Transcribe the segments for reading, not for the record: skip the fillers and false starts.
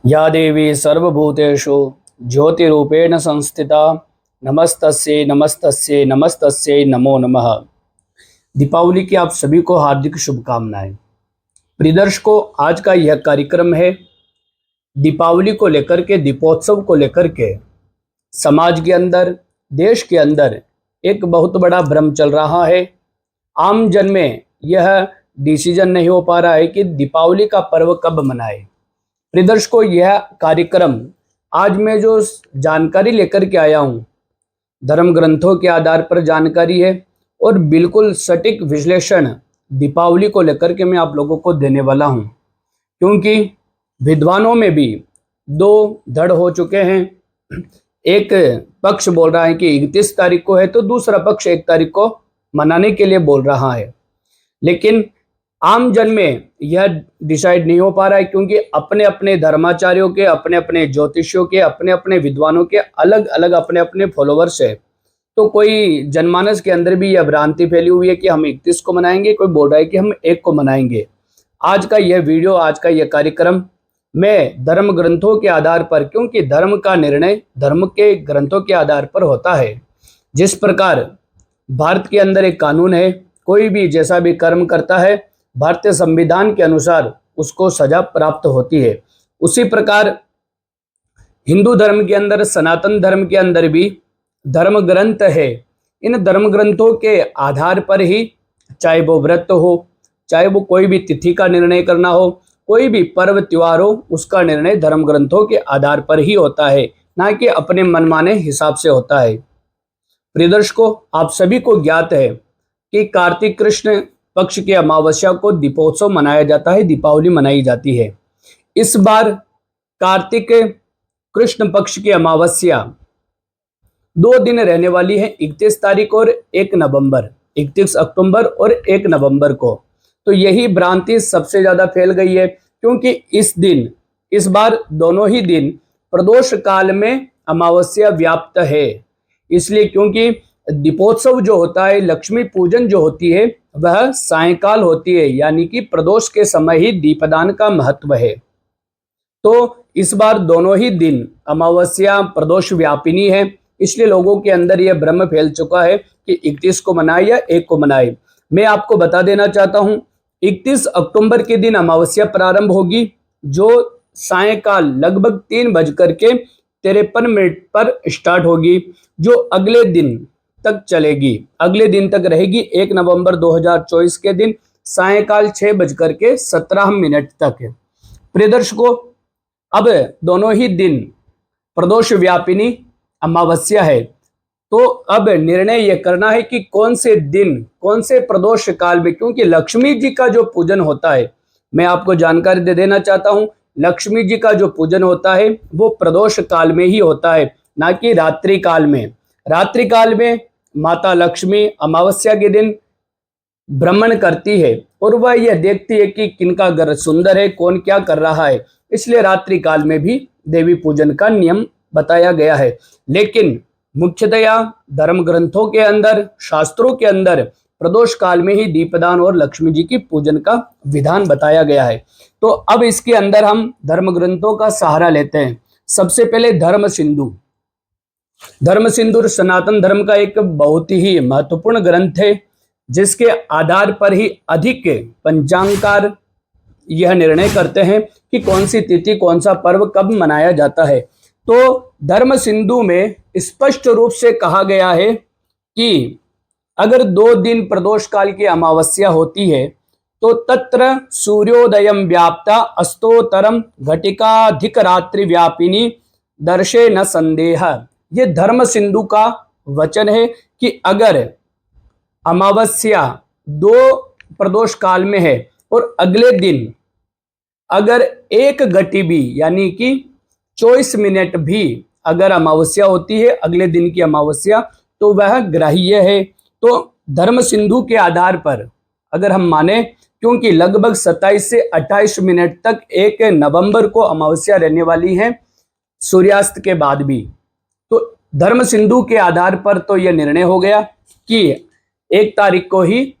या देवी सर्वभूतेषु ज्योतिरूपेण संस्थिता नमस्तस्यै नमस्तस्यै नमस्तस्यै नमो नमः। दीपावली की आप सभी को हार्दिक शुभकामनाएं। प्रिय दर्शकों, आज का यह कार्यक्रम है दीपावली को लेकर के, दीपोत्सव को लेकर के। समाज के अंदर, देश के अंदर एक बहुत बड़ा भ्रम चल रहा है। आम जन में यह डिसीजन नहीं हो पा रहा है कि दीपावली का पर्व कब मनाएं। प्रिय दर्शकों, यह कार्यक्रम आज मैं जो जानकारी लेकर के आया हूँ, धर्म ग्रंथों के आधार पर जानकारी है और बिल्कुल सटीक विश्लेषण दीपावली को लेकर के मैं आप लोगों को देने वाला हूँ। क्योंकि विद्वानों में भी दो धड़ हो चुके हैं। एक पक्ष बोल रहा है कि 31 तारीख को है, तो दूसरा पक्ष 1 तारीख को मनाने के लिए बोल रहा है। लेकिन आम जन में यह डिसाइड नहीं हो पा रहा है, क्योंकि अपने अपने धर्माचार्यों के, अपने अपने ज्योतिषियों के, अपने अपने विद्वानों के अलग अलग अपने अपने फॉलोवर्स है। तो कोई जनमानस के अंदर भी यह भ्रांति फैली हुई है कि हम 31 को मनाएंगे, कोई बोल रहा है कि हम 1 को मनाएंगे। आज का यह वीडियो, आज का यह कार्यक्रम मैं धर्म ग्रंथों के आधार पर, क्योंकि धर्म का निर्णय धर्म के ग्रंथों के आधार पर होता है। जिस प्रकार भारत के अंदर एक कानून है, कोई भी जैसा भी कर्म करता है भारतीय संविधान के अनुसार उसको सजा प्राप्त होती है। उसी प्रकार हिंदू धर्म के अंदर, सनातन धर्म के अंदर भी धर्म ग्रंथ है। इन धर्म ग्रंथों के आधार पर ही, चाहे वो व्रत हो, चाहे वो कोई भी तिथि का निर्णय करना हो, कोई भी पर्व त्योहार हो, उसका निर्णय धर्म ग्रंथों के आधार पर ही होता है, ना कि अपने मनमाने हिसाब से होता है। प्रिय दर्शकों, आप सभी को ज्ञात है कि कार्तिक कृष्ण पक्ष की अमावस्या को दीपोत्सव मनाया जाता है, दीपावली मनाई जाती है। इस बार कार्तिक कृष्ण पक्ष की अमावस्या 2 दिन रहने वाली है, 31 तारीख और 1 नवंबर, 31 अक्टूबर और 1 नवंबर को। तो यही भ्रांति सबसे ज्यादा फैल गई है, क्योंकि इस बार दोनों ही दिन प्रदोष काल में अमावस्या व्याप्त है। इसलिए, क्योंकि दीपोत्सव जो होता है, लक्ष्मी पूजन जो होती है, वह सायंकाल होती है, यानी कि प्रदोष के समय ही दीपदान का महत्व है। तो इस बार दोनों ही दिन अमावस्या प्रदोष व्यापिनी है। इसलिए लोगों के अंदर यह भ्रम फैल चुका है कि 31 को मनाए या 1 को मनाए। मैं आपको बता देना चाहता हूं, 31 अक्टूबर के दिन अमावस्या प्रारंभ होगी, जो सायंकाल लगभग 3:53 पर स्टार्ट होगी, जो अगले दिन तक चलेगी, अगले दिन तक रहेगी। 1 नवंबर 2024 के दिन सायंकाल 6:17 तक। प्रिय दर्शकों, अब दोनों ही दिन प्रदोष व्यापिनी अमावस्या है, तो अब निर्णय यह करना है कि कौन से दिन, कौन से प्रदोष काल में, क्योंकि लक्ष्मी जी का जो पूजन होता है, मैं आपको जानकारी दे देना चाहता हूं, लक्ष्मी जी का जो पूजन होता है वो प्रदोष काल में ही होता है, ना कि रात्रि काल में। रात्रि काल में माता लक्ष्मी अमावस्या के दिन भ्रमण करती है और वह यह देखती है कि किनका घर सुंदर है, कौन क्या कर रहा है। इसलिए रात्रि काल में भी देवी पूजन का नियम बताया गया है। लेकिन मुख्यतया धर्म ग्रंथों के अंदर, शास्त्रों के अंदर प्रदोष काल में ही दीपदान और लक्ष्मी जी की पूजन का विधान बताया गया है। तो अब इसके अंदर हम धर्म ग्रंथों का सहारा लेते हैं। सबसे पहले धर्म सिंधु। धर्म सिंधु सनातन धर्म का एक बहुत ही महत्वपूर्ण ग्रंथ है, जिसके आधार पर ही अधिक पंचांगकार यह निर्णय करते हैं कि कौन सी तिथि, कौन सा पर्व कब मनाया जाता है। तो धर्म सिंधु में स्पष्ट रूप से कहा गया है कि अगर 2 दिन प्रदोष काल की अमावस्या होती है, तो तत्र सूर्योदयम व्याप्ता अस्तोतरम घटिकाधिक रात्रि व्यापिनी दर्शे न संदेह। ये धर्म सिंधु का वचन है कि अगर अमावस्या 2 प्रदोष काल में है और अगले दिन अगर 1 घटी भी, यानी कि 24 मिनट भी अगर अमावस्या होती है, अगले दिन की अमावस्या, तो वह ग्राह्य है। तो धर्म सिंधु के आधार पर अगर हम माने, क्योंकि लगभग 27 से 28 मिनट तक 1 नवंबर को अमावस्या रहने वाली है, सूर्यास्त के बाद भी, तो धर्म सिंधु के आधार पर तो यह निर्णय हो गया कि 1 तारीख को ही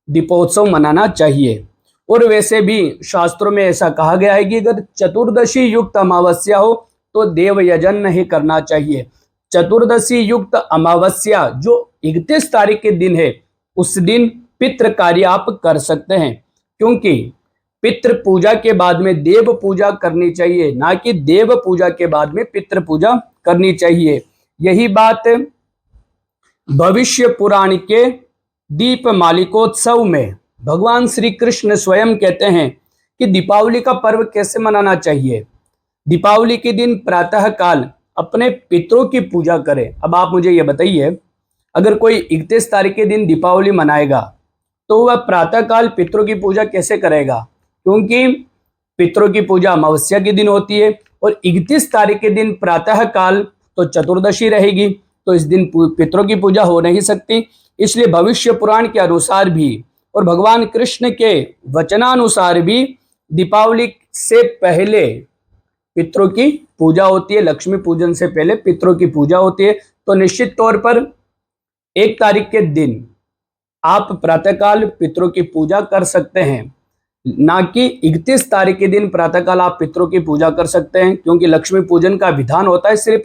दीपोत्सव मनाना चाहिए। और वैसे भी शास्त्रों में ऐसा कहा गया है कि अगर चतुर्दशी युक्त अमावस्या हो तो देव यजन नहीं करना चाहिए। चतुर्दशी युक्त अमावस्या जो 31 तारीख के दिन है, उस दिन पितृ कार्य आप कर सकते हैं, क्योंकि पितृ पूजा के बाद में देव पूजा करनी चाहिए, ना कि देव पूजा के बाद में पितृ पूजा करनी चाहिए। यही बात भविष्य पुराण के दीप मालिकोत्सव में भगवान श्री कृष्ण स्वयं कहते हैं कि दीपावली का पर्व कैसे मनाना चाहिए। दीपावली के दिन प्रातः काल अपने पितरों की पूजा करें। अब आप मुझे ये बताइए, अगर कोई 31 तारीख के दिन दीपावली मनाएगा तो वह प्रातः काल पितरों की पूजा कैसे करेगा, क्योंकि पितरों की पूजा अमावस्या के दिन होती है और 31 तारीख के दिन प्रातः काल तो चतुर्दशी रहेगी, तो इस दिन पितरों की पूजा हो नहीं सकती। इसलिए भविष्य पुराण के अनुसार भी और भगवान कृष्ण के वचनानुसार भी दीपावली से पहले पितरों की पूजा होती है, लक्ष्मी पूजन से पहले पितरों की पूजा होती है। तो निश्चित तौर पर 1 तारीख के दिन आप प्रातःकाल पितरों की पूजा कर सकते हैं, ना कि 31 तारीख के दिन प्रातःकाल आप पितरों की पूजा कर सकते हैं, क्योंकि लक्ष्मी पूजन का विधान होता है। सिर्फ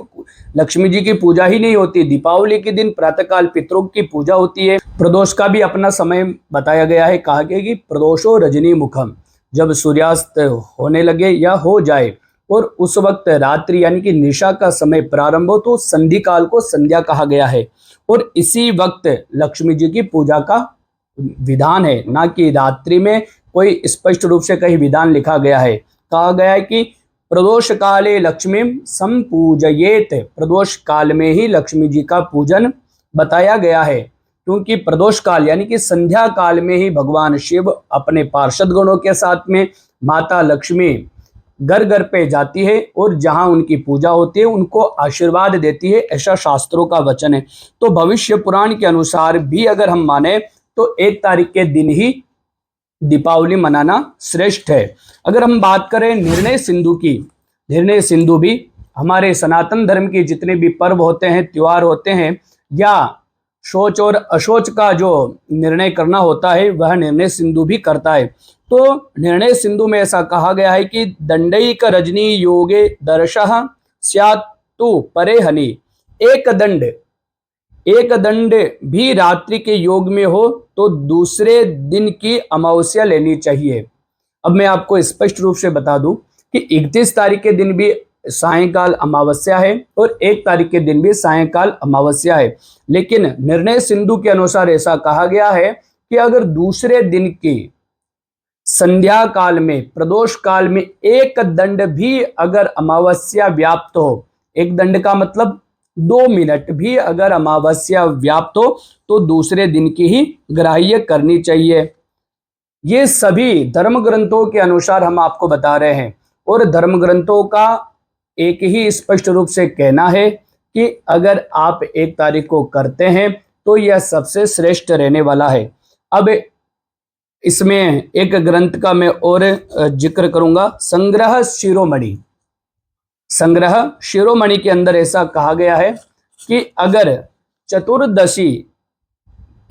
लक्ष्मी जी की पूजा ही नहीं होती, दीपावली के दिन प्रातःकाल पितरों की पूजा होती है। प्रदोष का भी अपना समय बताया गया है, कहा गया कि प्रदोषो रजनी मुखम, जब सूर्यास्त होने लगे या हो जाए और उस वक्त रात्रि यानी कि निशा का समय प्रारंभ हो तो संधि काल को संध्या कहा गया है। और इसी वक्त लक्ष्मी जी की पूजा का विधान है, ना कि रात्रि में कोई स्पष्ट रूप से कहीं विधान लिखा गया है। कहा गया है कि प्रदोष काले लक्ष्मी संपूजयेत, प्रदोष काल में ही लक्ष्मी जी का पूजन बताया गया है, क्योंकि प्रदोष काल यानी कि संध्या काल में ही भगवान शिव अपने पार्षद गणों के साथ में माता लक्ष्मी घर घर पे जाती है और जहां उनकी पूजा होती है उनको आशीर्वाद देती है, ऐसा शास्त्रों का वचन है। तो भविष्य पुराण के अनुसार भी अगर हम माने तो 1 तारीख के दिन ही दीपावली मनाना श्रेष्ठ है। अगर हम बात करें निर्णय सिंधु की, निर्णय सिंधु भी हमारे सनातन धर्म के जितने भी पर्व होते हैं, त्योहार होते हैं, या शौच और अशौच का जो निर्णय करना होता है वह निर्णय सिंधु भी करता है। तो निर्णय सिंधु में ऐसा कहा गया है कि दंडैक रजनी योगे दर्शः स्यात् तु परे हनि, एक दंड भी रात्रि के योग में हो तो दूसरे दिन की अमावस्या लेनी चाहिए। अब मैं आपको स्पष्ट रूप से बता दूं कि 31 तारीख के दिन भी सायंकाल अमावस्या है और 1 तारीख के दिन भी सायंकाल अमावस्या है, लेकिन निर्णय सिंधु के अनुसार ऐसा कहा गया है कि अगर दूसरे दिन की संध्या काल में प्रदोष काल में एक दंड भी अगर अमावस्या व्याप्त हो, एक दंड का मतलब 2 मिनट भी अगर अमावस्या व्याप्त हो तो दूसरे दिन की ही ग्राह्य करनी चाहिए। ये सभी धर्म ग्रंथों के अनुसार हम आपको बता रहे हैं और धर्म ग्रंथों का एक ही स्पष्ट रूप से कहना है कि अगर आप 1 तारीख को करते हैं तो यह सबसे श्रेष्ठ रहने वाला है। अब इसमें एक ग्रंथ का मैं और जिक्र करूंगा, संग्रह शिरोमणि। संग्रह शिरोमणि के अंदर ऐसा कहा गया है कि अगर चतुर्दशी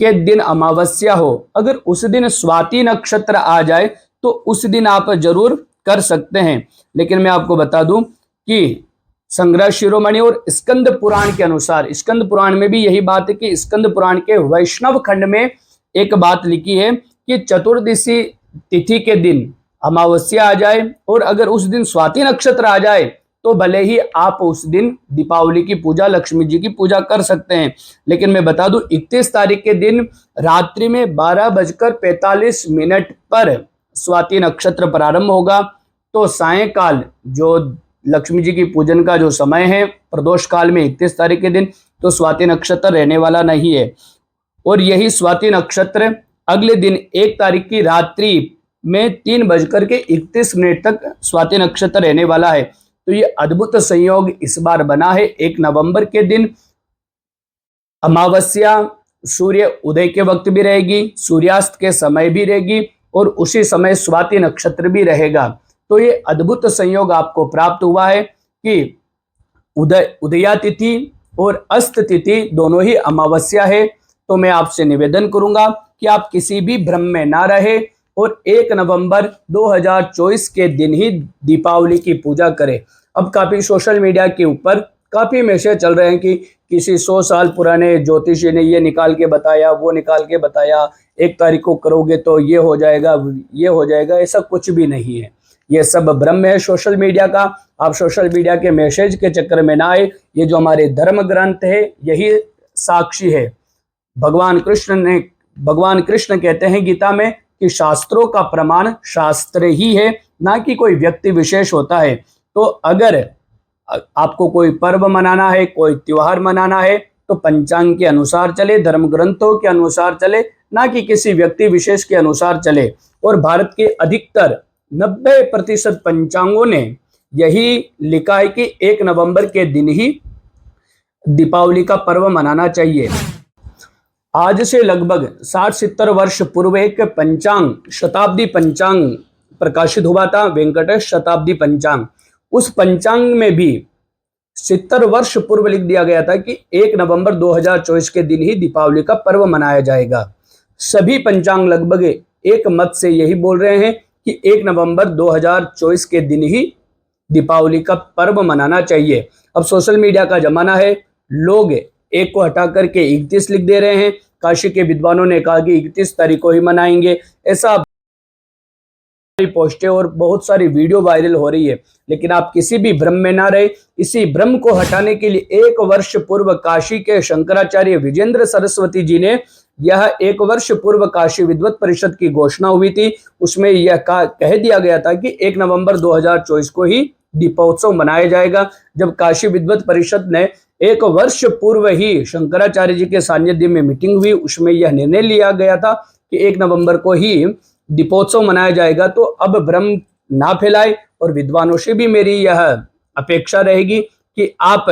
के दिन अमावस्या हो, अगर उस दिन स्वाति नक्षत्र आ जाए तो उस दिन आप जरूर कर सकते हैं। लेकिन मैं आपको बता दूं कि संग्रह शिरोमणि और स्कंद पुराण के अनुसार, स्कंद पुराण में भी यही बात है कि स्कंद पुराण के वैष्णव खंड में एक बात लिखी है कि चतुर्दशी तिथि के दिन अमावस्या आ जाए और अगर उस दिन स्वाति नक्षत्र आ जाए तो भले ही आप उस दिन दीपावली की पूजा, लक्ष्मी जी की पूजा कर सकते हैं। लेकिन मैं बता दूं 31 तारीख के दिन रात्रि में 12:45 पर स्वाति नक्षत्र प्रारंभ होगा, तो सायंकाल जो लक्ष्मी जी की पूजन का जो समय है प्रदोष काल में 31 तारीख के दिन, तो स्वाति नक्षत्र रहने वाला नहीं है। और यही स्वाति नक्षत्र अगले दिन 1 तारीख की रात्रि में 3:31 तक स्वाति नक्षत्र रहने वाला है। तो ये अद्भुत संयोग इस बार बना है। 1 नवंबर के दिन अमावस्या सूर्य उदय के वक्त भी रहेगी, सूर्यास्त के समय भी रहेगी और उसी समय स्वाति नक्षत्र भी रहेगा। तो ये अद्भुत संयोग आपको प्राप्त हुआ है कि उदया तिथि और अस्त तिथि दोनों ही अमावस्या है। तो मैं आपसे निवेदन करूंगा कि आप किसी भी भ्रम में ना रहे, और 1 नवंबर 2024 के दिन ही दीपावली की पूजा करें। अब काफ़ी सोशल मीडिया के ऊपर काफ़ी मैसेज चल रहे हैं कि किसी 100 साल पुराने ज्योतिषी ने ये निकाल के बताया, वो निकाल के बताया, 1 तारीख को करोगे तो ये हो जाएगा, ये हो जाएगा। ऐसा कुछ भी नहीं है, ये सब भ्रम है सोशल मीडिया का। आप सोशल मीडिया के मैसेज के चक्कर में ना आए। ये जो हमारे धर्म ग्रंथ है यही साक्षी है। भगवान कृष्ण कहते हैं गीता में कि शास्त्रों का प्रमाण शास्त्र ही है, ना कि कोई व्यक्ति विशेष होता है। तो अगर आपको कोई पर्व मनाना है, कोई त्योहार मनाना है, तो पंचांग के अनुसार चले, धर्म ग्रंथों के अनुसार चले, ना कि किसी व्यक्ति विशेष के अनुसार चले। और भारत के अधिकतर 90% पंचांगों ने यही लिखा है कि 1 नवंबर के दिन ही दीपावली का पर्व मनाना चाहिए। आज से लगभग 60-70 वर्ष पूर्व एक पंचांग, शताब्दी पंचांग प्रकाशित हुआ था, वेंकटेश शताब्दी पंचांग। उस पंचांग में भी 70 वर्ष पूर्व लिख दिया गया था कि 1 नवंबर 2024 के दिन ही दीपावली का पर्व मनाया जाएगा। सभी पंचांग लगभग एक मत से यही बोल रहे हैं कि 1 नवंबर 2024 के दिन ही दीपावली का पर्व मनाना चाहिए। अब सोशल मीडिया का जमाना है, लोग 1 को हटा करके 31 लिख दे रहे हैं। काशी के विद्वानों ने कहा कि 31 तारीख को ही मनाएंगे। ऐसा पोस्टें और बहुत सारी वीडियो वायरल हो रही है, लेकिन आप किसी भी भ्रम में ना रहे। इसी भ्रम को हटाने के लिए 1 वर्ष पूर्व काशी के शंकराचार्य विजेंद्र सरस्वती जी ने यह 1 वर्ष पूर्व काशी विद्वत परिषद की घोषणा हुई थी। उसमें यह कह दिया गया था कि 1 नवंबर 2024 को ही दीपोत्सव मनाया जाएगा। जब काशी विद्वत परिषद ने 1 वर्ष पूर्व ही शंकराचार्य जी के सानिध्य में मीटिंग हुई, उसमें यह निर्णय लिया गया था कि 1 नवंबर को ही दीपोत्सव मनाया जाएगा। तो अब भ्रम ना फैलाए, और विद्वानों से भी मेरी यह अपेक्षा रहेगी कि आप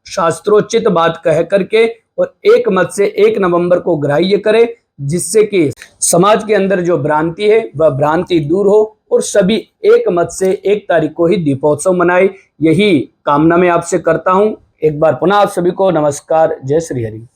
शास्त्रोचित बात कह करके और एक मत से 1 नवंबर को ग्राह्य करें, जिससे कि समाज के अंदर जो भ्रांति है वह भ्रांति दूर हो और सभी एक मत से 1 तारीख को ही दीपोत्सव मनाए। यही कामना मैं आपसे करता हूं। एक बार पुनः आप सभी को नमस्कार। जय श्री हरि।